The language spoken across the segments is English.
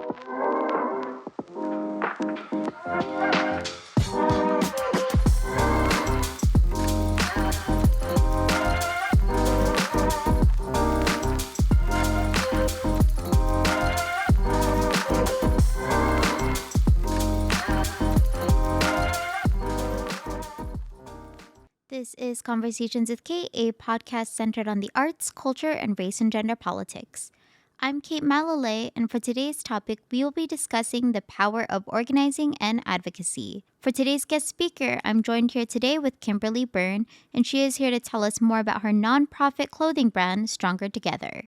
This is Conversations with Cait, a podcast centered on the arts, culture, and race and gender politics. I'm Cait Malilay, and for today's topic, we will be discussing the power of organizing and advocacy. For today's guest speaker, I'm joined here today with Kimberly Byrne, and she is here to tell us more about her nonprofit clothing brand, Stronger Together.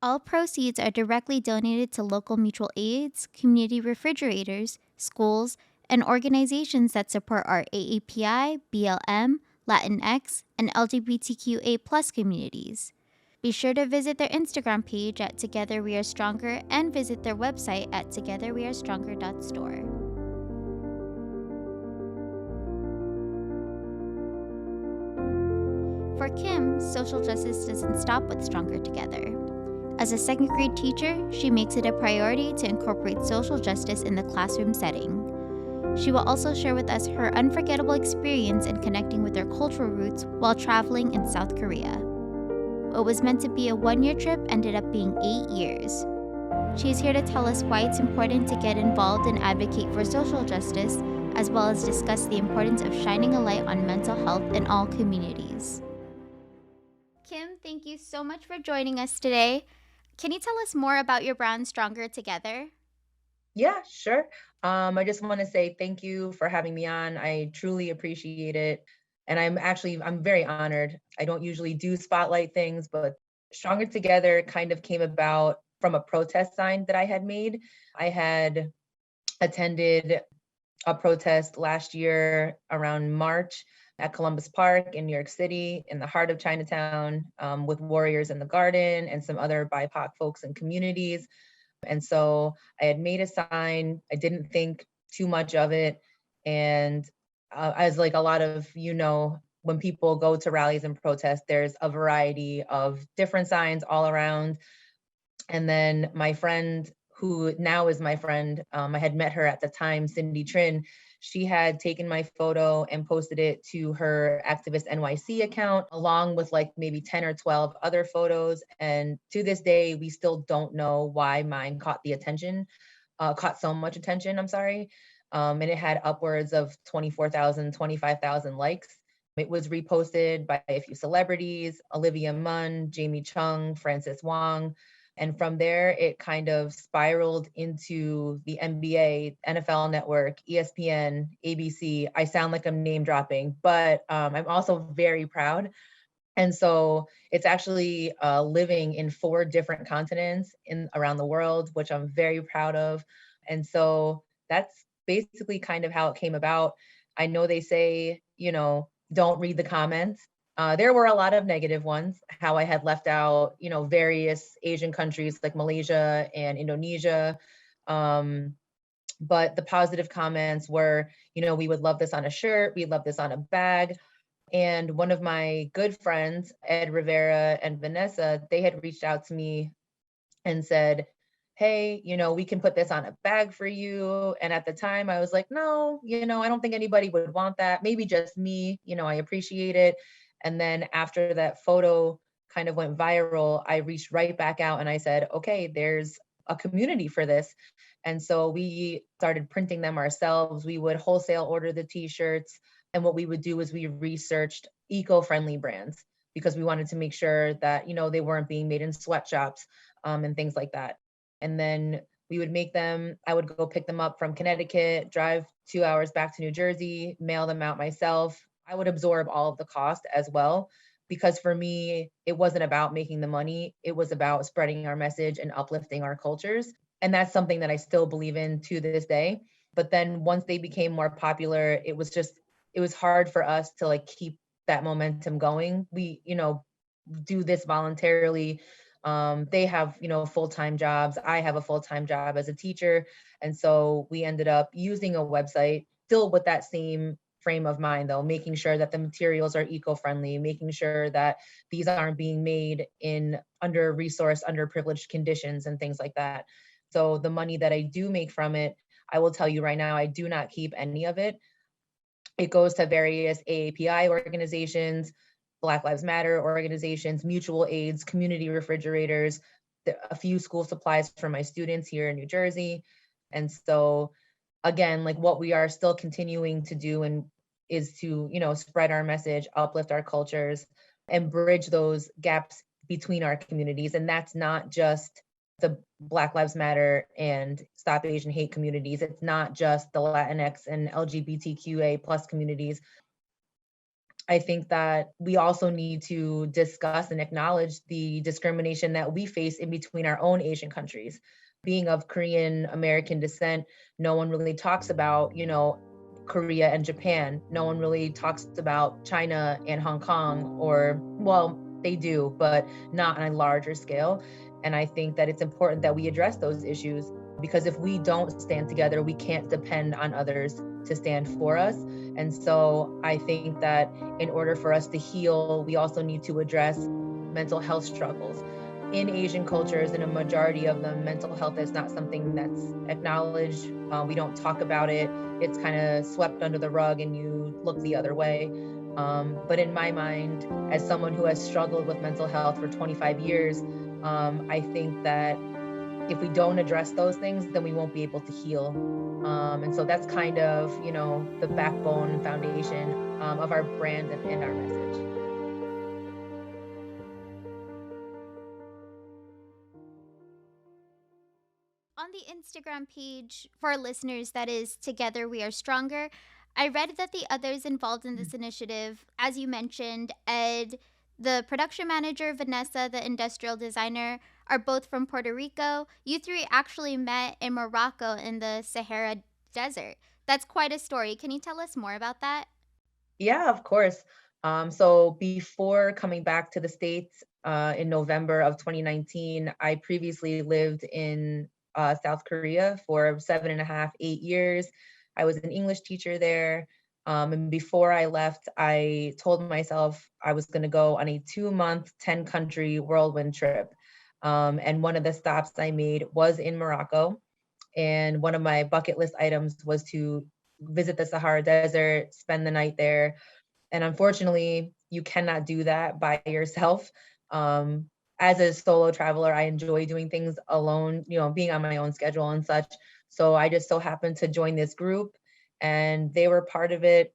All proceeds are directly donated to local mutual aids, community refrigerators, schools, and organizations that support our AAPI, BLM, Latinx, and LGBTQA+ communities. Be sure to visit their Instagram page at Together We Are Stronger and visit their website at togetherwearestronger.store. For Kim, social justice doesn't stop with Stronger Together. As a second grade teacher, she makes it a priority to incorporate social justice in the classroom setting. She will also share with us her unforgettable experience in connecting with her cultural roots while traveling in South Korea. What was meant to be a one-year trip ended up being 8 years. She is here to tell us why it's important to get involved and advocate for social justice, as well as discuss the importance of shining a light on mental health in all communities. Kim, thank you so much for joining us today. Can you tell us more about your brand, Stronger Together? Yeah, sure. I just want to say thank you for having me on. I truly appreciate it. And I'm very honored. I don't usually do spotlight things, but Stronger Together kind of came about from a protest sign that I had made. I had attended a protest last year around March at Columbus Park in New York City, in the heart of Chinatown, with Warriors in the Garden and some other BIPOC folks and communities. And so I had made a sign. I didn't think too much of it. And as like a lot of, when people go to rallies and protests, there's a variety of different signs all around. And then my friend, who now is my friend, I had met her at the time, Cindy Trin, she had taken my photo and posted it to her Activist NYC account, along with like maybe 10 or 12 other photos. And to this day, we still don't know why mine caught so much attention, I'm sorry. And it had upwards of 24,000, 25,000 likes. It was reposted by a few celebrities, Olivia Munn, Jamie Chung, Francis Wong. And from there, it kind of spiraled into the NBA, NFL Network, ESPN, ABC. I sound like I'm name dropping, but I'm also very proud. And so it's actually living in 4 different continents around the world, which I'm very proud of. And so that's basically kind of how it came about. I know they say, don't read the comments. There were a lot of negative ones, how I had left out, various Asian countries like Malaysia and Indonesia. But the positive comments were, we would love this on a shirt. We'd love this on a bag. And one of my good friends, Ed Rivera and Vanessa, they had reached out to me and said, hey, we can put this on a bag for you. And at the time I was like, no, I don't think anybody would want that. Maybe just me, I appreciate it. And then after that photo kind of went viral, I reached right back out and I said, okay, there's a community for this. And so we started printing them ourselves. We would wholesale order the t-shirts. And what we would do is we researched eco-friendly brands because we wanted to make sure that, they weren't being made in sweatshops and things like that. And then we would make them, I would go pick them up from Connecticut, drive 2 hours back to New Jersey, mail them out myself. I would absorb all of the cost as well, because for me, it wasn't about making the money. It was about spreading our message and uplifting our cultures. And that's something that I still believe in to this day. But then once they became more popular, it was hard for us to like keep that momentum going. We, do this voluntarily. They have, full-time jobs. I have a full-time job as a teacher. And so we ended up using a website, still with that same frame of mind though, making sure that the materials are eco-friendly, making sure that these aren't being made in under-resourced, underprivileged conditions and things like that. So the money that I do make from it, I will tell you right now, I do not keep any of it. It goes to various AAPI organizations, Black Lives Matter organizations, mutual aids, community refrigerators, a few school supplies for my students here in New Jersey. And so again, like what we are still continuing to do and is to, spread our message, uplift our cultures, and bridge those gaps between our communities. And that's not just the Black Lives Matter and Stop Asian Hate communities. It's not just the Latinx and LGBTQA plus communities. I think that we also need to discuss and acknowledge the discrimination that we face in between our own Asian countries. Being of Korean American descent, no one really talks about, Korea and Japan. No one really talks about China and Hong Kong, or, well, they do, but not on a larger scale. And I think that it's important that we address those issues, because if we don't stand together, we can't depend on others to stand for us. And so I think that in order for us to heal, we also need to address mental health struggles. In Asian cultures, in a majority of them, mental health is not something that's acknowledged. We don't talk about it. It's kind of swept under the rug and you look the other way. But in my mind, as someone who has struggled with mental health for 25 years, I think that if we don't address those things, then we won't be able to heal. And so that's kind of, the backbone and foundation of our brand and our message. On the Instagram page for our listeners, that is Together We Are Stronger, I read that the others involved in this initiative, as you mentioned, Ed, the production manager, Vanessa, the industrial designer, are both from Puerto Rico. You three actually met in Morocco in the Sahara Desert. That's quite a story. Can you tell us more about that? Yeah, of course. So before coming back to the States in November of 2019, I previously lived in South Korea for 7.5, 8 years. I was an English teacher there. And before I left, I told myself I was going to go on a 2-month, 10-country whirlwind trip. And one of the stops I made was in Morocco. And one of my bucket list items was to visit the Sahara Desert, spend the night there. And unfortunately, you cannot do that by yourself. Um, as a solo traveler, I enjoy doing things alone, being on my own schedule and such. So I just so happened to join this group and they were part of it.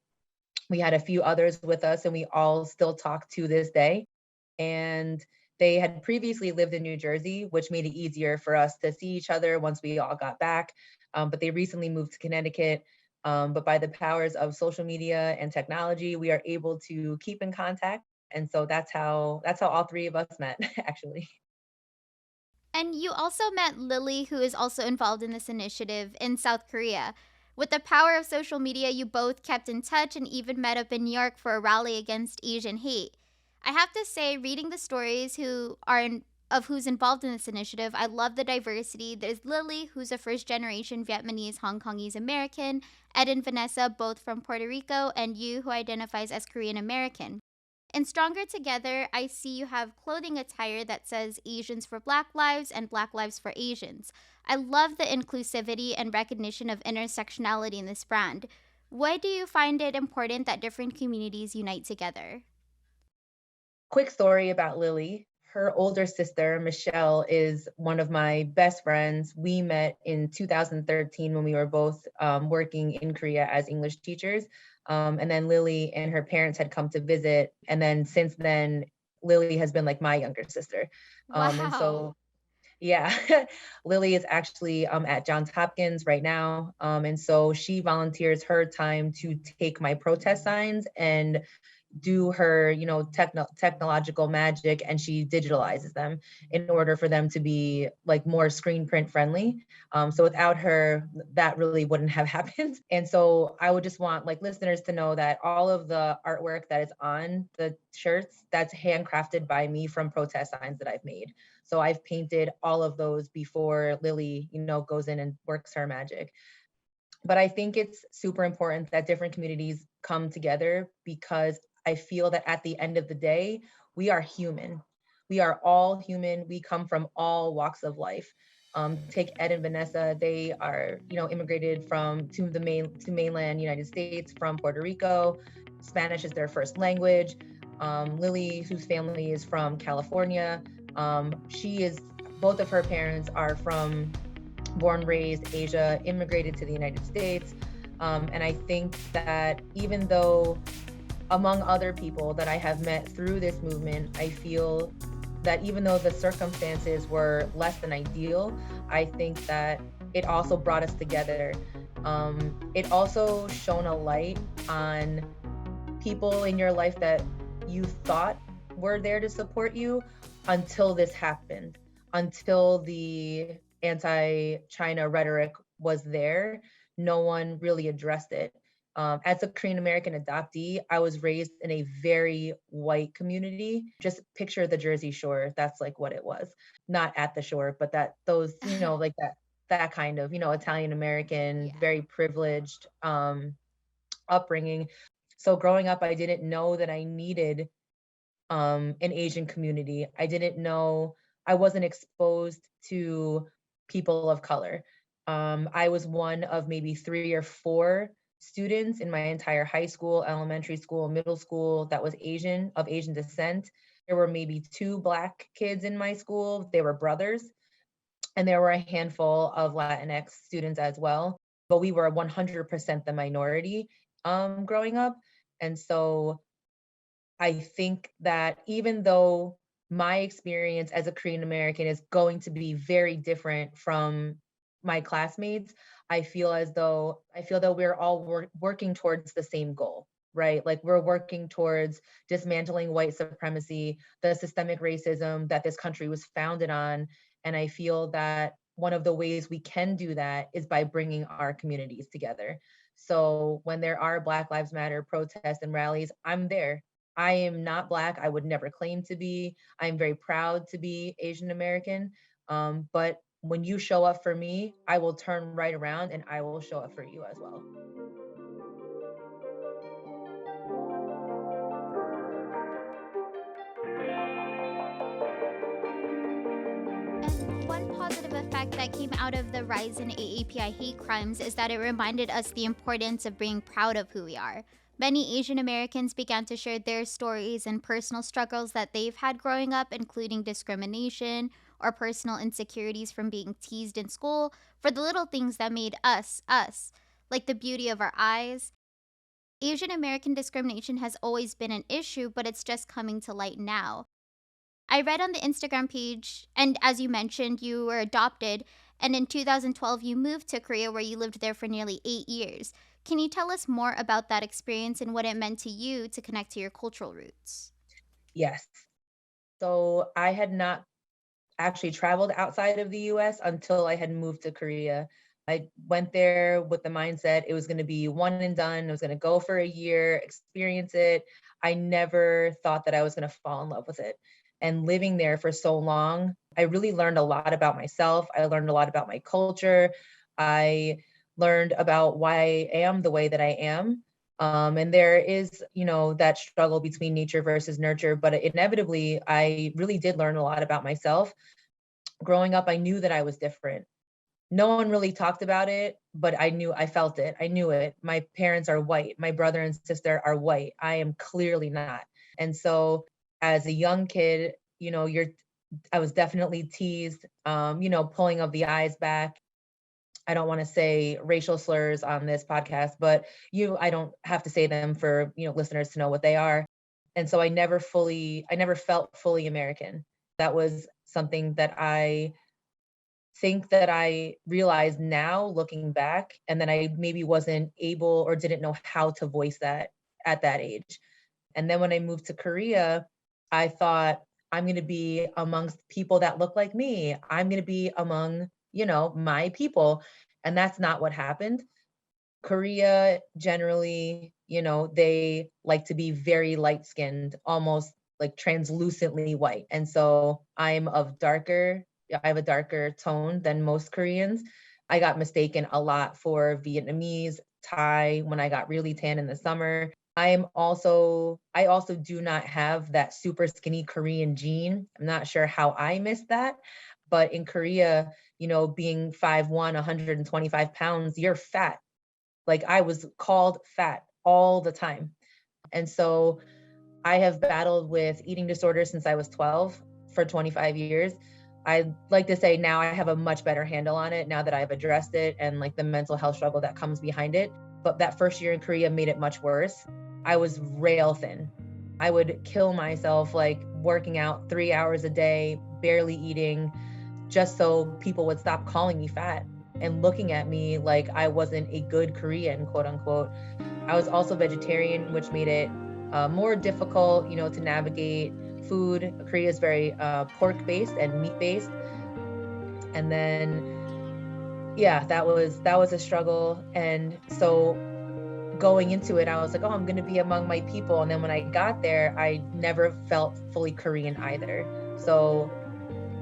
We had a few others with us and we all still talk to this day. And they had previously lived in New Jersey, which made it easier for us to see each other once we all got back. But they recently moved to Connecticut. But by the powers of social media and technology, we are able to keep in contact. And so that's how all three of us met, actually. And you also met Lily, who is also involved in this initiative in South Korea. With the power of social media, you both kept in touch and even met up in New York for a rally against Asian hate. I have to say, reading the stories of who's involved in this initiative, I love the diversity. There's Lily, who's a first generation Vietnamese Hong Kongese American, Ed and Vanessa, both from Puerto Rico, and you, who identifies as Korean American. In Stronger Together, I see you have clothing attire that says Asians for Black Lives and Black Lives for Asians. I love the inclusivity and recognition of intersectionality in this brand. Why do you find it important that different communities unite together? Quick story about Lily. Her older sister, Michelle, is one of my best friends. We met in 2013 when we were both working in Korea as English teachers. And then Lily and her parents had come to visit. And then since then, Lily has been like my younger sister. And Wow. so, yeah, Lily is actually at Johns Hopkins right now. And so she volunteers her time to take my protest signs and do her, technological magic, and she digitalizes them in order for them to be like more screen print friendly. So without her, that really wouldn't have happened. And so I would just want like listeners to know that all of the artwork that is on the shirts, that's handcrafted by me from protest signs that I've made. So I've painted all of those before Lily, goes in and works her magic. But I think it's super important that different communities come together, because I feel that at the end of the day, we are human. We are all human. We come from all walks of life. Take Ed and Vanessa. They are, immigrated to mainland United States from Puerto Rico. Spanish is their first language. Lily, whose family is from California, she is both of her parents are from born, raised Asia, immigrated to the United States. And I think that even though, among other people that I have met through this movement, I feel that even though the circumstances were less than ideal, I think that it also brought us together. It also shone a light on people in your life that you thought were there to support you until this happened, until the anti-China rhetoric was there. No one really addressed it. As a Korean American adoptee, I was raised in a very white community. Just picture the Jersey Shore. That's like what it was. Not at the shore, but like that kind of, Italian American, Yeah. very privileged upbringing. So growing up, I didn't know that I needed an Asian community. I didn't know, I wasn't exposed to people of color. I was one of maybe 3 or 4 students in my entire high school, elementary school, middle school that was of Asian descent. There were maybe 2 Black kids in my school. They were brothers, and there were a handful of Latinx students as well. But we were 100% the minority growing up. And so I think that even though my experience as a Korean American is going to be very different from my classmates, I feel that we're all working towards the same goal, right? Like we're working towards dismantling white supremacy, the systemic racism that this country was founded on. And I feel that one of the ways we can do that is by bringing our communities together. So when there are Black Lives Matter protests and rallies, I'm there. I am not Black. I would never claim to be. I'm very proud to be Asian American. But when you show up for me, I will turn right around and I will show up for you as well. And one positive effect that came out of the rise in AAPI hate crimes is that it reminded us the importance of being proud of who we are. Many Asian Americans began to share their stories and personal struggles that they've had growing up, including discrimination or personal insecurities from being teased in school for the little things that made us, us, like the beauty of our eyes. Asian American discrimination has always been an issue, but it's just coming to light now. I read on the Instagram page, and as you mentioned, you were adopted, and in 2012, you moved to Korea where you lived there for nearly 8 years. Can you tell us more about that experience and what it meant to you to connect to your cultural roots? Yes. So I had not actually traveled outside of the US until I had moved to Korea. I went there with the mindset it was going to be one and done. I was going to go for a year, experience it. I never thought that I was going to fall in love with it. And living there for so long, I really learned a lot about myself. I learned a lot about my culture. I learned about why I am the way that I am. And there is, that struggle between nature versus nurture, but inevitably, I really did learn a lot about myself. Growing up, I knew that I was different. No one really talked about it, but I felt it. I knew it. My parents are white. My brother and sister are white. I am clearly not. And so as a young kid, I was definitely teased, pulling of the eyes back. I don't want to say racial slurs on this podcast, but I don't have to say them for, listeners to know what they are. And so I never felt fully American. That was something that I think that I realize now looking back, and that I maybe wasn't able or didn't know how to voice that at that age. And then when I moved to Korea, I thought I'm going to be amongst people that look like me. I'm going to be among, my people. And that's not what happened. Korea generally, they like to be very light skinned, almost like translucently white. And so I have a darker tone than most Koreans. I got mistaken a lot for Vietnamese, Thai when I got really tan in the summer. I also do not have that super skinny Korean gene. I'm not sure how I missed that, But in Korea, being 5'1", 125 pounds, you're fat. Like I was called fat all the time. And so I have battled with eating disorders since I was 12 for 25 years. I'd like to say now I have a much better handle on it now that I've addressed it and like the mental health struggle that comes behind it. But that first year in Korea made it much worse. I was rail thin. I would kill myself like working out 3 hours a day, barely eating, just so people would stop calling me fat and looking at me like I wasn't a good Korean, quote unquote. I was also vegetarian, which made it more difficult, to navigate food. Korea is very pork based and meat based. And then, yeah, that was a struggle. And so going into it, I was like, oh, I'm going to be among my people. And then when I got there, I never felt fully Korean either. So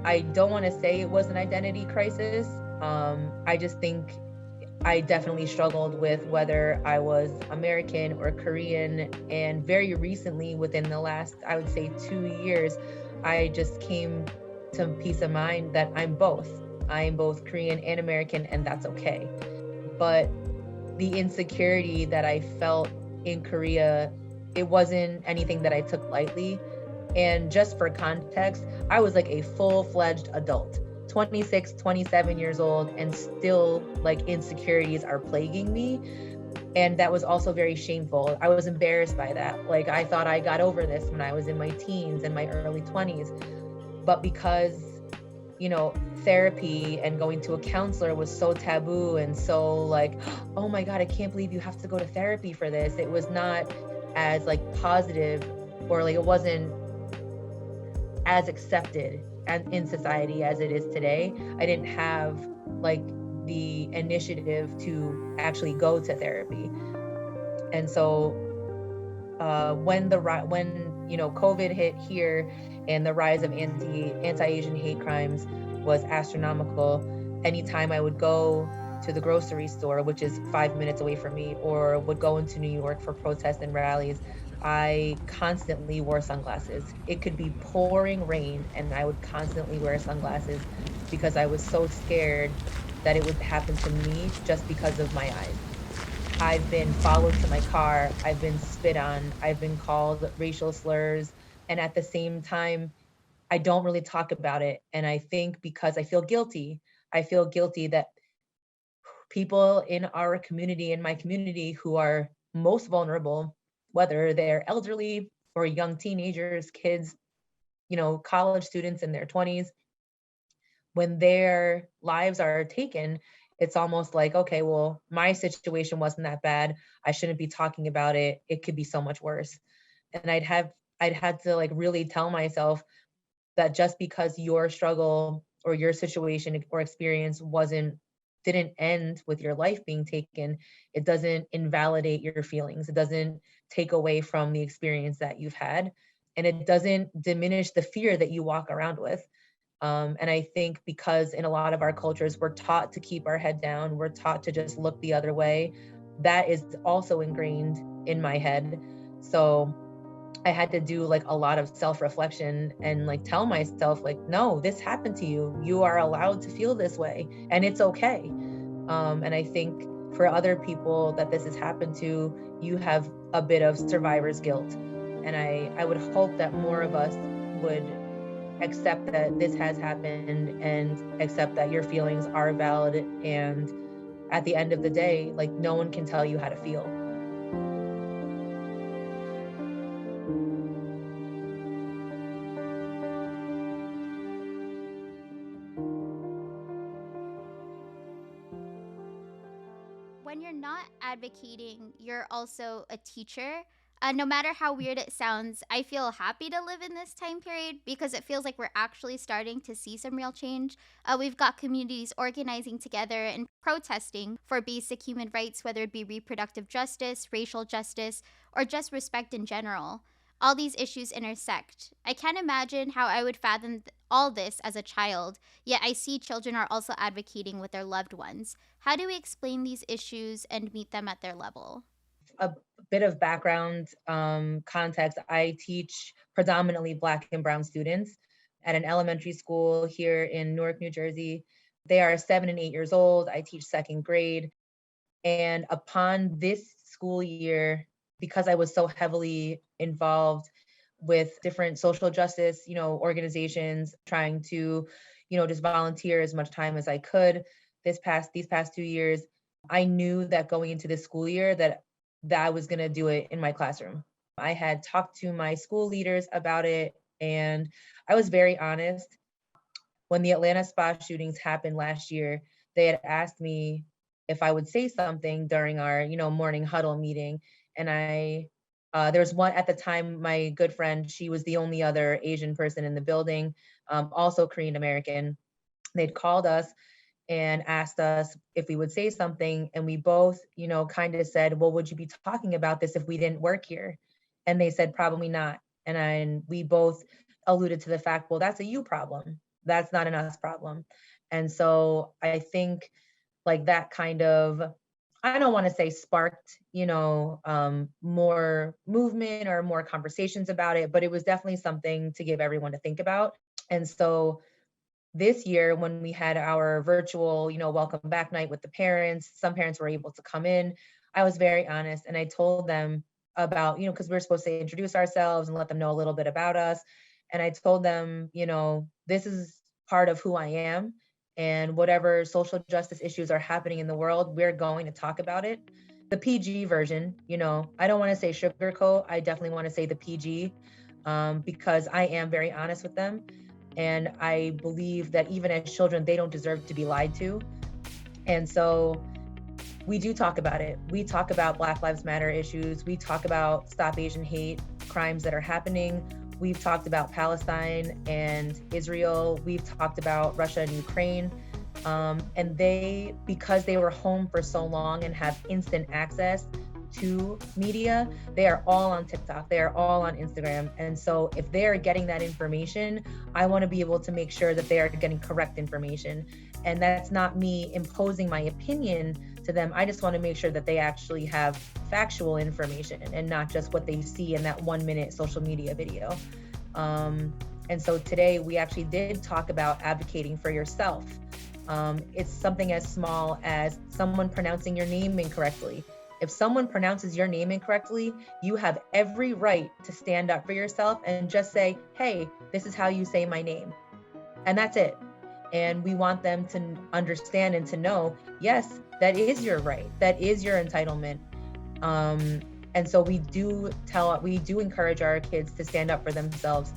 I don't want to say it was an identity crisis. I just think I definitely struggled with whether I was American or Korean. And very recently, within the last, I would say 2 years, I just came to peace of mind that I'm both. I am both Korean and American, and that's okay. But the insecurity that I felt in Korea, it wasn't anything that I took lightly. And just for context, I was like a full-fledged adult, 26, 27 years old, and still like insecurities are plaguing me. And that was also very shameful. I was embarrassed by that. Like I thought I got over this when I was in my teens and my early 20s. But because, therapy and going to a counselor was so taboo and so like, oh my God, I can't believe you have to go to therapy for this. It was not as like positive, or like it wasn't as accepted and in society as it is today. I didn't have like the initiative to actually go to therapy. And so when COVID hit here and the rise of anti-Asian hate crimes was astronomical, anytime I would go to the grocery store, which is 5 minutes away from me, or would go into New York for protests and rallies, I constantly wore sunglasses. It could be pouring rain and I would constantly wear sunglasses because I was so scared that it would happen to me just because of my eyes. I've been followed to my car, I've been spit on, I've been called racial slurs, and at the same time, I don't really talk about it, and I think because I feel guilty. I feel guilty that people in our community, in my community, who are most vulnerable, whether they're elderly or young teenagers, kids, college students in their 20s, when their lives are taken, it's almost like, okay, well, my situation wasn't that bad. I shouldn't be talking about it. It could be so much worse. And I'd had to like really tell myself that just because your struggle or your situation or experience didn't end with your life being taken, it doesn't invalidate your feelings. It doesn't take away from the experience that you've had. And it doesn't diminish the fear that you walk around with. And I think because in a lot of our cultures, we're taught to keep our head down, we're taught to just look the other way. That is also ingrained in my head. So I had to do like a lot of self-reflection and like tell myself like, no, this happened to you. You are allowed to feel this way and it's okay. And I think for other people that this has happened to, you have a bit of survivor's guilt. And I would hope that more of us would accept that this has happened and accept that your feelings are valid. And at the end of the day, like no one can tell you how to feel. When you're not advocating, you're also a teacher. No matter how weird it sounds, I feel happy to live in this time period because it feels like we're actually starting to see some real change. We've got communities organizing together and protesting for basic human rights, whether it be reproductive justice, racial justice, or just respect in general. All these issues intersect. I can't imagine how I would fathom all this as a child, yet I see children are also advocating with their loved ones. How do we explain these issues and meet them at their level? A bit of background context, I teach predominantly Black and Brown students. at an elementary school here in Newark, New Jersey. They are 7 and 8 years old. I teach second grade. And upon this school year, because I was so heavily involved with different social justice, organizations, trying to, just volunteer as much time as I could these past 2 years, I knew that going into this school year that I was going to do it in my classroom. I had talked to my school leaders about it, and I was very honest. When the Atlanta spa shootings happened last year, they had asked me if I would say something during our, morning huddle meeting. And there was one at the time, my good friend, she was the only other Asian person in the building, also Korean American. They'd called us and asked us if we would say something. And we both, kind of said, well, would you be talking about this if we didn't work here? And they said, probably not. We both alluded to the fact, well, that's a you problem. That's not an us problem. And so I think like that kind of, I don't want to say sparked, more movement or more conversations about it, but it was definitely something to give everyone to think about. And so this year, when we had our virtual, welcome back night with the parents, some parents were able to come in. I was very honest and I told them about, because we were supposed to introduce ourselves and let them know a little bit about us. And I told them, this is part of who I am, and whatever social justice issues are happening in the world, we're going to talk about it. The PG version, I don't want to say sugarcoat. I definitely want to say the PG, because I am very honest with them. And I believe that even as children, they don't deserve to be lied to. And so we do talk about it. We talk about Black Lives Matter issues. We talk about Stop Asian Hate crimes that are happening. We've talked about Palestine and Israel. We've talked about Russia and Ukraine. And because they were home for so long and have instant access to media, they are all on TikTok, they are all on Instagram. And so if they are getting that information, I want to be able to make sure that they are getting correct information. And that's not me imposing my opinion to them. I just want to make sure that they actually have factual information and not just what they see in that 1 minute social media video. And so today we actually did talk about advocating for yourself. It's something as small as someone pronouncing your name incorrectly. If someone pronounces your name incorrectly, you have every right to stand up for yourself and just say, hey, this is how you say my name. And that's it. And we want them to understand and to know, yes, that is your right. That is your entitlement. And so we do encourage our kids to stand up for themselves.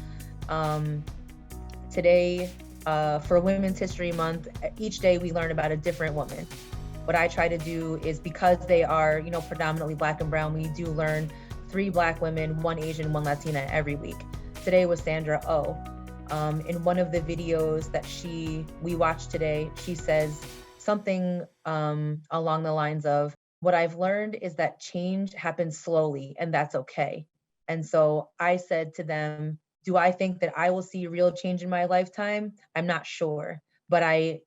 Today, for Women's History Month, each day we learn about a different woman. What I try to do is, because they are, predominantly Black and brown, we do learn 3 Black women, 1 Asian, 1 Latina every week. Today was Sandra Oh. In one of the videos that we watched today, she says something along the lines of, what I've learned is that change happens slowly and that's okay. And so I said to them, do I think that I will see real change in my lifetime? I'm not sure, but I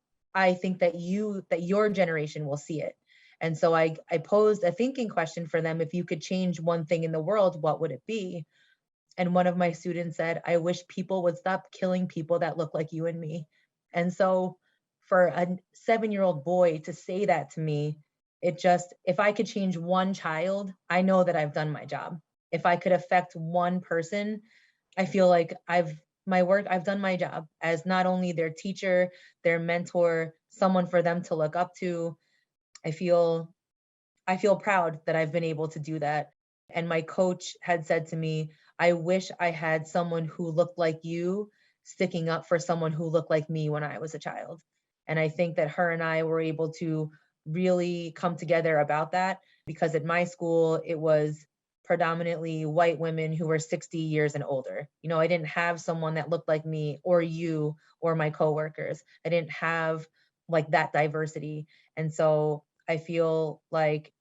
think that your generation will see it. And so I posed a thinking question for them. If you could change one thing in the world, what would it be? And one of my students said, I wish people would stop killing people that look like you and me. And so for a 7-year-old boy to say that to me, if I could change one child, I know that I've done my job. If I could affect one person, I feel like I've done my job as not only their teacher, their mentor, someone for them to look up to. I feel proud that I've been able to do that. And my coach had said to me, I wish I had someone who looked like you sticking up for someone who looked like me when I was a child. And I think that her and I were able to really come together about that, because at my school, it was predominantly white women who were 60 years and older. I didn't have someone that looked like me or you or my coworkers. I didn't have like that diversity. And so I feel like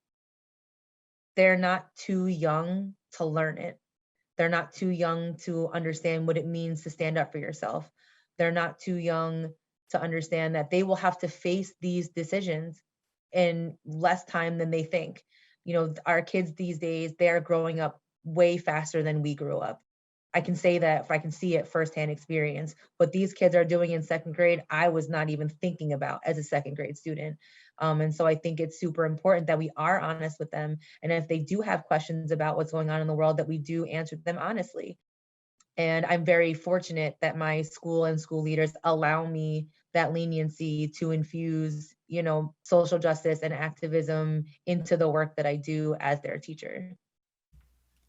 they're not too young to learn it. They're not too young to understand what it means to stand up for yourself. They're not too young to understand that they will have to face these decisions in less time than they think. Our kids these days, they're growing up way faster than we grew up. I can say that if I can see it firsthand experience. What these kids are doing in second grade, I was not even thinking about as a second grade student. And so I think it's super important that we are honest with them. And if they do have questions about what's going on in the world, that we do answer them honestly. And I'm very fortunate that my school and school leaders allow me that leniency to infuse, social justice and activism into the work that I do as their teacher.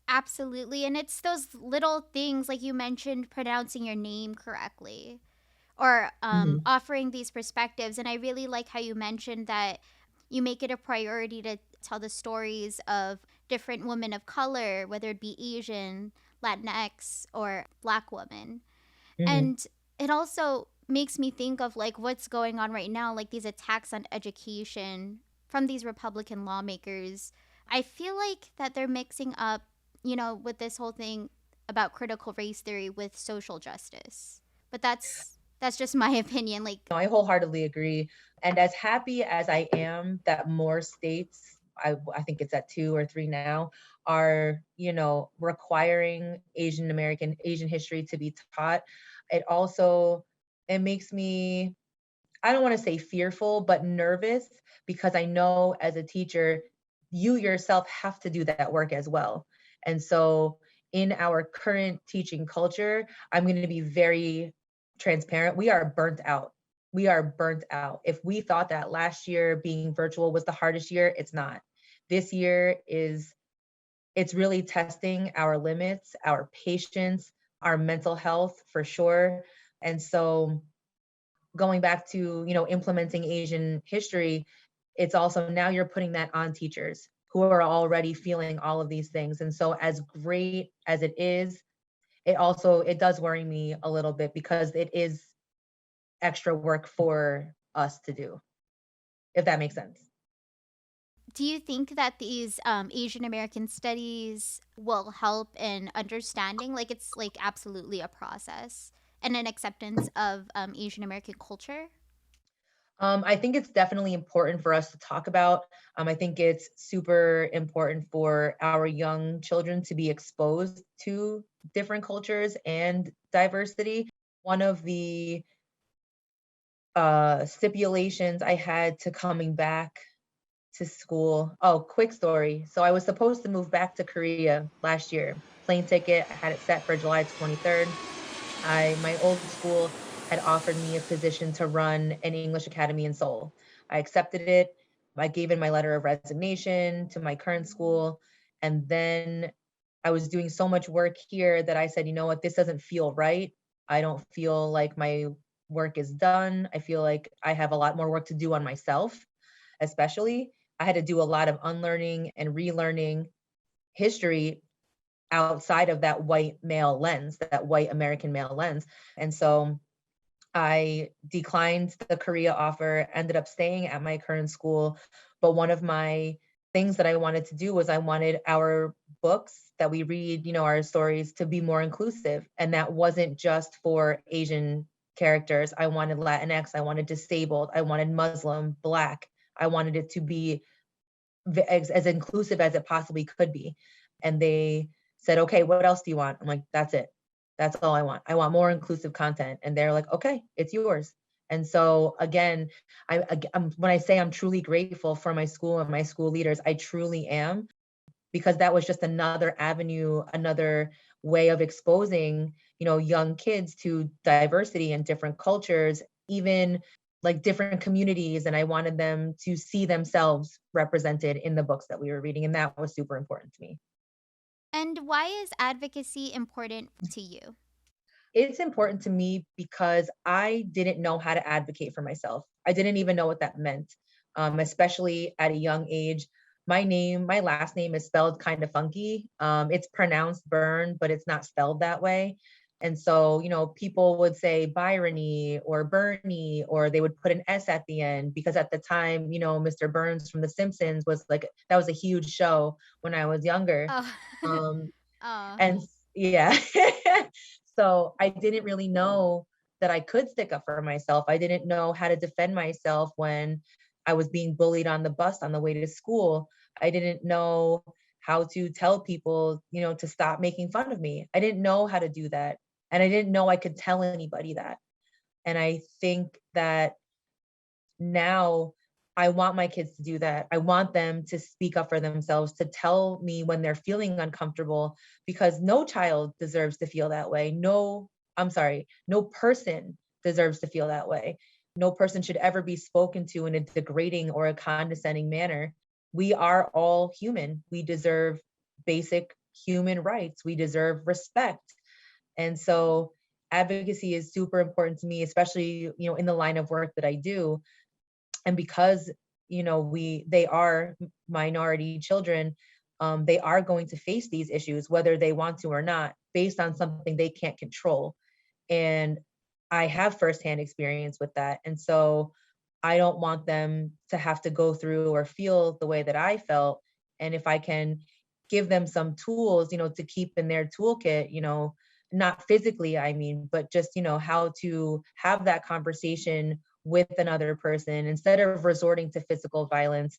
Absolutely. And it's those little things, like you mentioned, pronouncing your name correctly or Mhm, offering these perspectives. And I really like how you mentioned that you make it a priority to tell the stories of different women of color, whether it be Asian, Latinx, or Black women. mhm. And it also makes me think of like what's going on right now, like these attacks on education from these Republican lawmakers. I feel like that they're mixing up, with this whole thing about critical race theory with social justice. But that's just my opinion. Like, No, I wholeheartedly agree. And as happy as I am that more states, I think it's at 2 or 3 now, are, requiring Asian history to be taught, it also it makes me, I don't want to say fearful, but nervous, because I know as a teacher, you yourself have to do that work as well. And so in our current teaching culture, I'm going to be very transparent. We are burnt out. We are burnt out. If we thought that last year being virtual was the hardest year, it's not. This year is, it's really testing our limits, our patience, our mental health for sure. And so going back to, implementing Asian history, it's also now you're putting that on teachers who are already feeling all of these things. And so as great as it is, it does worry me a little bit, because it is extra work for us to do, if that makes sense. do you think that these Asian American studies will help in understanding? Like, it's like absolutely a process and an acceptance of Asian American culture? I think it's definitely important for us to talk about. I think it's super important for our young children to be exposed to different cultures and diversity. One of the stipulations I had to coming back to school. Oh, quick story. So I was supposed to move back to Korea last year. Plane ticket, I had it set for July 23rd. My old school had offered me a position to run an English academy in Seoul. I accepted it. I gave in my letter of resignation to my current school. And then I was doing so much work here that I said, you know what, this doesn't feel right. I don't feel like my work is done. I feel like I have a lot more work to do on myself, especially. I had to do a lot of unlearning and relearning history outside of that white male lens, that white American male lens. And so I declined the Korea offer, ended up staying at my current school. But one of my things that I wanted to do was I wanted our books that we read, our stories, to be more inclusive. And that wasn't just for Asian characters. I wanted Latinx, I wanted disabled, I wanted Muslim, Black. I wanted it to be as inclusive as it possibly could be. And they said, okay, what else do you want? I'm like, that's it. That's all I want. I want more inclusive content. And they're like, okay, it's yours. And so again, when I say I'm truly grateful for my school and my school leaders, I truly am, because that was just another avenue, another way of exposing, young kids to diversity and different cultures, even like different communities. And I wanted them to see themselves represented in the books that we were reading. And that was super important to me. And why is advocacy important to you? It's important to me because I didn't know how to advocate for myself. I didn't even know what that meant, especially at a young age. My last name is spelled kind of funky. It's pronounced Byrne, but it's not spelled that way. And so, people would say Byrony or Bernie, or they would put an S at the end, because at the time, Mr. Burns from The Simpsons was like, that was a huge show when I was younger. Oh, Um, oh, and yeah. So I didn't really know that I could stick up for myself. I didn't know how to defend myself when I was being bullied on the bus on the way to school. I didn't know how to tell people, to stop making fun of me. I didn't know how to do that. And I didn't know I could tell anybody that. And I think that now I want my kids to do that. I want them to speak up for themselves, to tell me when they're feeling uncomfortable, because no child deserves to feel that way. No, I'm sorry, no person deserves to feel that way. No person should ever be spoken to in a degrading or a condescending manner. We are all human. We deserve basic human rights. We deserve respect. And so advocacy is super important to me, especially, in the line of work that I do. And because they are minority children, they are going to face these issues whether they want to or not, based on something they can't control. And I have firsthand experience with that, and so I don't want them to have to go through or feel the way that I felt. And if I can give them some tools, to keep in their toolkit, not physically, I mean, but just, how to have that conversation with another person instead of resorting to physical violence.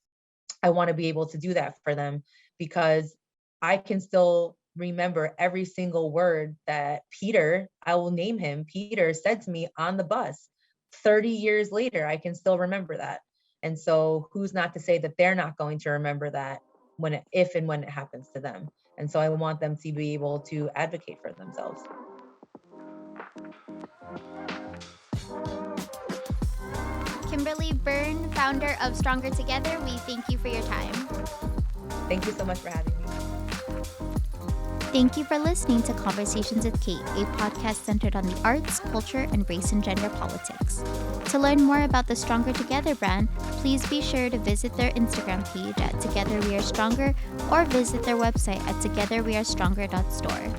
I want to be able to do that for them, because I can still remember every single word that Peter, I will name him, Peter said to me on the bus. 30 years later, I can still remember that. And so who's not to say that they're not going to remember that if and when it happens to them. And so I want them to be able to advocate for themselves. Kimberly Byrne, founder of Stronger Together, we thank you for your time. Thank you so much for having me. Thank you for listening to Conversations with Cait, a podcast centered on the arts, culture, and race and gender politics. To learn more about the Stronger Together brand, please be sure to visit their Instagram page at Together We Are Stronger or visit their website at togetherwearestronger.store.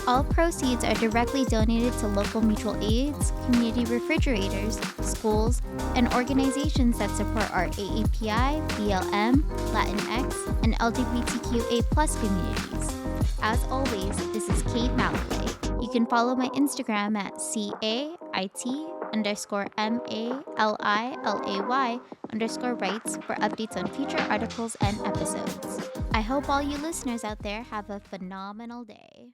All proceeds are directly donated to local mutual aids, community refrigerators, schools, and organizations that support our AAPI, BLM, Latinx, and LGBTQA+ communities. As always, this is Cait Malilay. You can follow my Instagram at CAIT_MALILAY_rights for updates on future articles and episodes. I hope all you listeners out there have a phenomenal day.